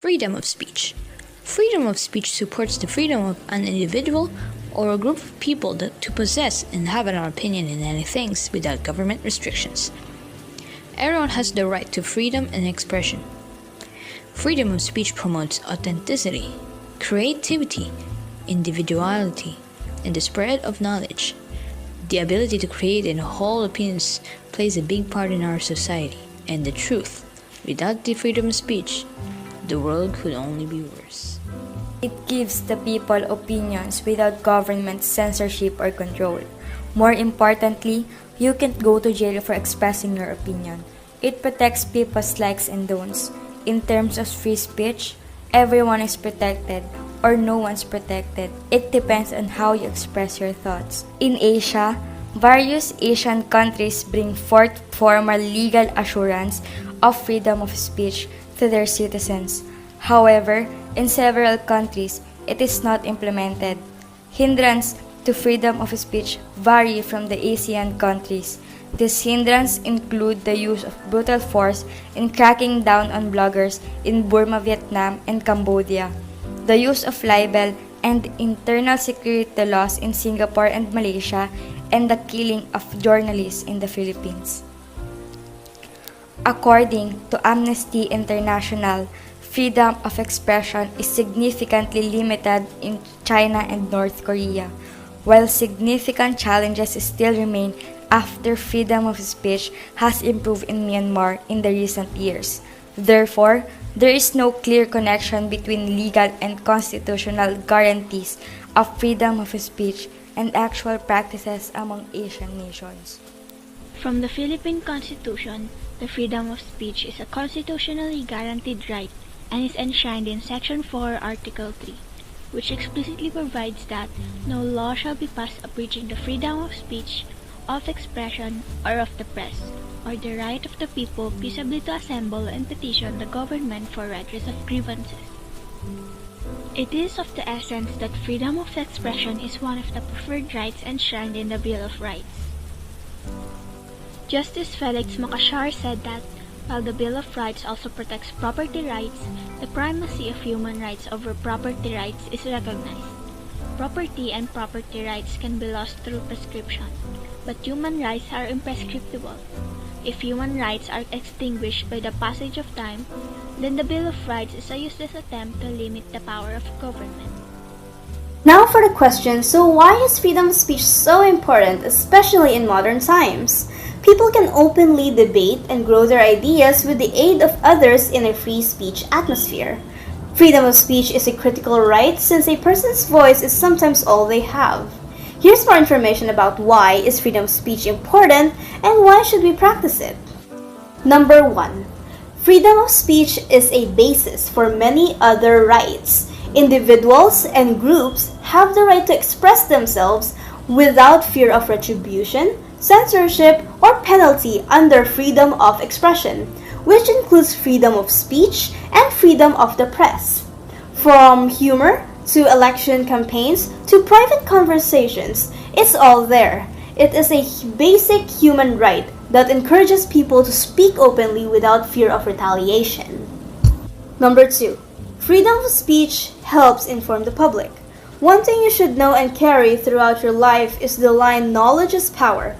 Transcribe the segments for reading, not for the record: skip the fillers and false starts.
Freedom of speech. Freedom of speech supports the freedom of an individual or a group of people to possess and have an opinion in any things without government restrictions. Everyone has the right to freedom and expression. Freedom of speech promotes authenticity, creativity, individuality, and the spread of knowledge. The ability to create and hold opinions plays a big part in our society, and the truth, without the freedom of speech, the world could only be worse. It gives the people opinions without government censorship or control. More importantly, you can't go to jail for expressing your opinion. It protects people's likes and don'ts. In terms of free speech, everyone is protected or no one's protected. It depends on how you express your thoughts. In Asia, various Asian countries bring forth formal legal assurance of freedom of speech to their citizens. However, in several countries, it is not implemented. Hindrance to freedom of speech vary from the ASEAN countries. These hindrances include the use of brutal force in cracking down on bloggers in Burma, Vietnam, and Cambodia, the use of libel and internal security laws in Singapore and Malaysia, and the killing of journalists in the Philippines. According to Amnesty International, freedom of expression is significantly limited in China and North Korea, while significant challenges still remain after freedom of speech has improved in Myanmar in the recent years. Therefore, there is no clear connection between legal and constitutional guarantees of freedom of speech and actual practices among Asian nations. From the Philippine Constitution, the freedom of speech is a constitutionally guaranteed right and is enshrined in Section 4, Article 3, which explicitly provides that no law shall be passed abridging the freedom of speech, of expression, or of the press, or the right of the people peaceably to assemble and petition the government for redress of grievances. It is of the essence that freedom of expression is one of the preferred rights enshrined in the Bill of Rights. Justice Felix Mokashar said that, while the Bill of Rights also protects property rights, the primacy of human rights over property rights is recognized. Property and property rights can be lost through prescription, but human rights are imprescriptible. If human rights are extinguished by the passage of time, then the Bill of Rights is a useless attempt to limit the power of government. Now for the question, so why is freedom of speech so important, especially in modern times? People can openly debate and grow their ideas with the aid of others in a free speech atmosphere. Freedom of speech is a critical right since a person's voice is sometimes all they have. Here's more information about why is freedom of speech important and why should we practice it. Number 1. Freedom of speech is a basis for many other rights. Individuals and groups have the right to express themselves without fear of retribution, censorship, or penalty under freedom of expression, which includes freedom of speech and freedom of the press. From humor to election campaigns to private conversations, it's all there. It is a basic human right that encourages people to speak openly without fear of retaliation. Number 2. Freedom of speech helps inform the public. One thing you should know and carry throughout your life is the line "knowledge is power."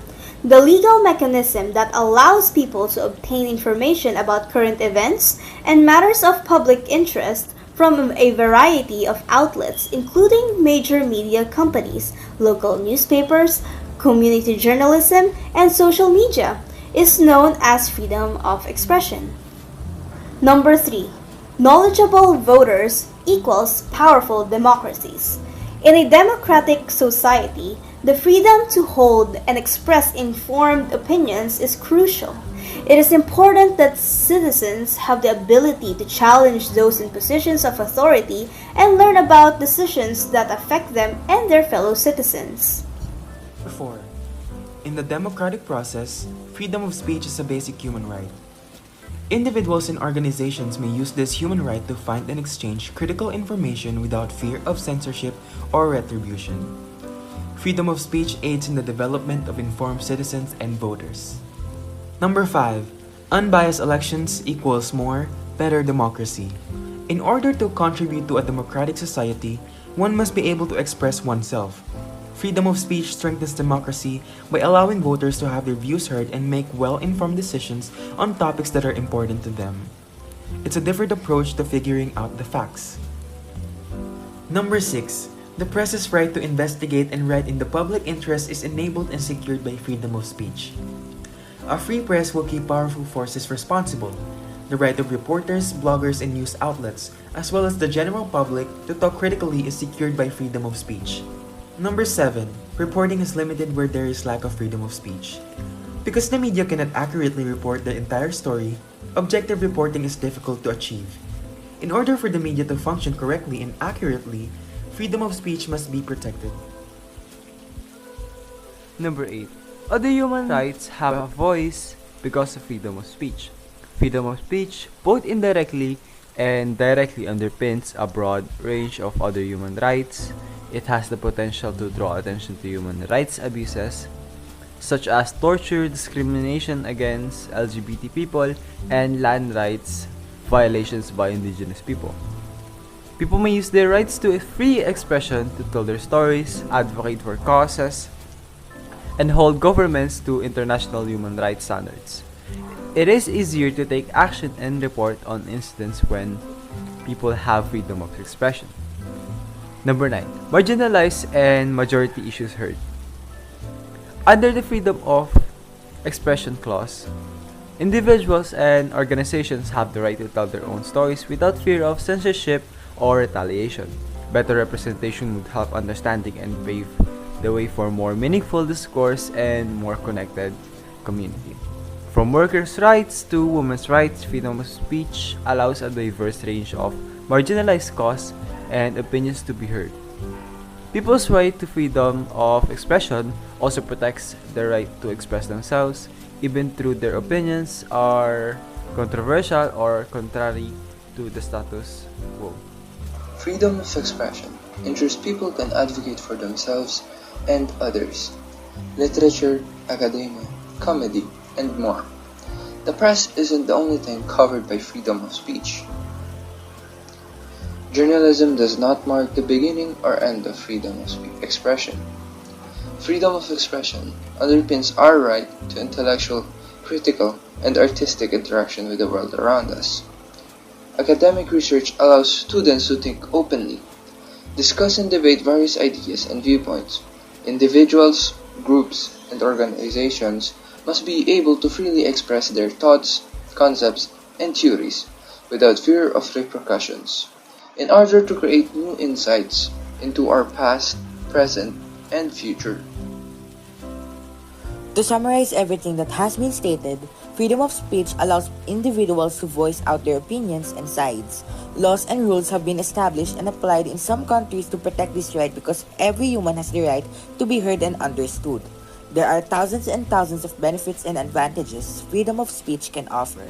The legal mechanism that allows people to obtain information about current events and matters of public interest from a variety of outlets, including major media companies, local newspapers, community journalism, and social media, is known as freedom of expression. Number 3. Knowledgeable voters equals powerful democracies. In a democratic society, the freedom to hold and express informed opinions is crucial. It is important that citizens have the ability to challenge those in positions of authority and learn about decisions that affect them and their fellow citizens. 4. In the democratic process, freedom of speech is a basic human right. Individuals and organizations may use this human right to find and exchange critical information without fear of censorship or retribution. Freedom of speech aids in the development of informed citizens and voters. Number 5. Unbiased elections equals more, better democracy. In order to contribute to a democratic society, one must be able to express oneself. Freedom of speech strengthens democracy by allowing voters to have their views heard and make well-informed decisions on topics that are important to them. It's a different approach to figuring out the facts. Number 6. The press's right to investigate and write in the public interest is enabled and secured by freedom of speech. A free press will keep powerful forces responsible. The right of reporters, bloggers, and news outlets, as well as the general public, to talk critically is secured by freedom of speech. Number 7. Reporting is limited where there is lack of freedom of speech. Because the media cannot accurately report the entire story, objective reporting is difficult to achieve. In order for the media to function correctly and accurately, freedom of speech must be protected. Number 8. Other human rights have a voice because of freedom of speech. Freedom of speech, both indirectly and directly, underpins a broad range of other human rights. It has the potential to draw attention to human rights abuses, such as torture, discrimination against LGBT people, and land rights violations by indigenous people. People may use their rights to free expression to tell their stories, advocate for causes, and hold governments to international human rights standards. It is easier to take action and report on incidents when people have freedom of expression. Number 9. Marginalized and majority issues heard. Under the Freedom of Expression Clause, individuals and organizations have the right to tell their own stories without fear of censorship or retaliation. Better representation would help understanding and pave the way for more meaningful discourse and more connected community. From workers' rights to women's rights, freedom of speech allows a diverse range of marginalized causes and opinions to be heard. People's right to freedom of expression also protects their right to express themselves, even though their opinions are controversial or contrary to the status quo. Freedom of expression ensures people can advocate for themselves and others. Literature, academia, comedy, and more. The press isn't the only thing covered by freedom of speech. Journalism does not mark the beginning or end of freedom of expression. Freedom of expression underpins our right to intellectual, critical, and artistic interaction with the world around us. Academic research allows students to think openly, discuss and debate various ideas and viewpoints. Individuals, groups, and organizations must be able to freely express their thoughts, concepts, and theories without fear of repercussions, in order to create new insights into our past, present, and future. To summarize everything that has been stated, freedom of speech allows individuals to voice out their opinions and sides. Laws and rules have been established and applied in some countries to protect this right because every human has the right to be heard and understood. There are thousands and thousands of benefits and advantages freedom of speech can offer.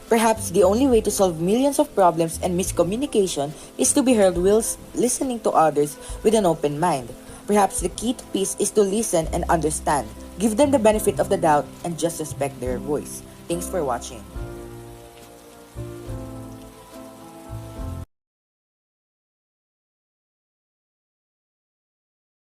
Perhaps the only way to solve millions of problems and miscommunication is to be heard whilst listening to others with an open mind. Perhaps the key to peace is to listen and understand, give them the benefit of the doubt, and just respect their voice. Thanks for watching.